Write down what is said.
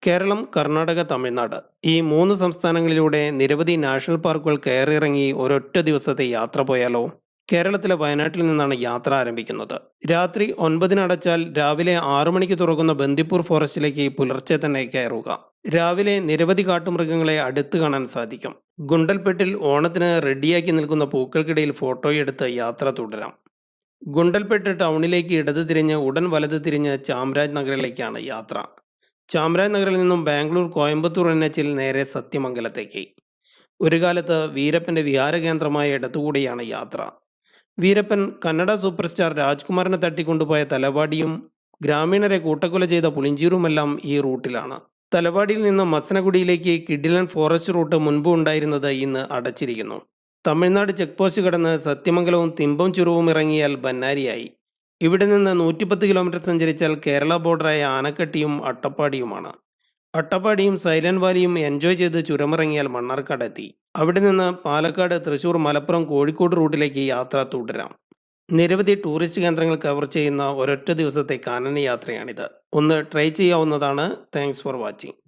കേരളം, കർണാടക, തമിഴ്നാട് ഈ 3 സംസ്ഥാനങ്ങളിലൂടെ നിരവധി നാഷണൽ പാർക്കുകൾ കയറിയിറങ്ങി ഒരൊറ്റ ദിവസത്തെ യാത്ര പോയാലോ? കേരളത്തിലെ വയനാട്ടിൽ നിന്നാണ് യാത്ര ആരംഭിക്കുന്നത്. രാത്രി 9-ന് അടച്ചാൽ രാവിലെ 6 മണിക്ക് തുറക്കുന്ന ബന്ദിപ്പൂർ ഫോറസ്റ്റിലേക്ക് പുലർച്ചെ തന്നെ കയറുക. രാവിലെ നിരവധി കാട്ടുമൃഗങ്ങളെ അടുത്ത് കാണാൻ സാധിക്കും. ഗുണ്ടൽപേട്ടിൽ ഓണത്തിന് റെഡിയാക്കി നിൽക്കുന്ന പൂക്കൾക്കിടയിൽ ഫോട്ടോയെടുത്ത് യാത്ര തുടരാം. ഗുണ്ടൽപേട്ട് ടൗണിലേക്ക് ഇടത് തിരിഞ്ഞ് ഉടൻ വലത് തിരിഞ്ഞ് ചാമരാജ് നഗറിലേക്കാണ് യാത്ര. ചാമരാജ് നഗറിൽ നിന്നും ബാംഗ്ലൂർ കോയമ്പത്തൂർ എൻഎച്ചിൽ നേരെ സത്യമംഗലത്തേക്ക്. ഒരു കാലത്ത് വീരപ്പന്റെ വിഹാരകേന്ദ്രമായ ഇടത്തുകൂടിയാണ് യാത്ര. വീരപ്പൻ കന്നഡ സൂപ്പർ സ്റ്റാർ രാജ്കുമാറിനെ തട്ടിക്കൊണ്ടുപോയ തലവാടിയും ഗ്രാമീണരെ കൂട്ടക്കൊല ചെയ്ത പുളിഞ്ചീറുമെല്ലാം ഈ റൂട്ടിലാണ്. തലവാടിയിൽ നിന്ന് മസനഗുഡിയിലേക്ക് കിഡിലൻ ഫോറസ്റ്റ് റൂട്ട് മുൻപ് ഉണ്ടായിരുന്നത് ഇന്ന് അടച്ചിരിക്കുന്നു. തമിഴ്നാട് ചെക്ക് പോസ്റ്റ് കടന്ന് സത്യമംഗലവും തിമ്പം ചുരവും ഇറങ്ങിയാൽ ബന്നാരിയായി. ഇവിടെ നിന്ന് 110 കിലോമീറ്റർ സഞ്ചരിച്ചാൽ കേരള ബോർഡറായ ആനക്കട്ടിയും അട്ടപ്പാടിയുമാണ്. അട്ടപ്പാടിയും സൈലന്റ് വാലിയും എൻജോയ് ചെയ്ത് ചുരമിറങ്ങിയാൽ മണ്ണാർക്കാട് എത്തി. അവിടെ നിന്ന് പാലക്കാട്, തൃശൂർ, മലപ്പുറം, കോഴിക്കോട് റൂട്ടിലേക്ക് യാത്ര തുടരാം. നിരവധി ടൂറിസ്റ്റ് കേന്ദ്രങ്ങൾ കവർ ചെയ്യുന്ന ഒരൊറ്റ ദിവസത്തെ കാനന യാത്രയാണിത്. ഒന്ന് ട്രൈ ചെയ്യാവുന്നതാണ്. Thanks for watching.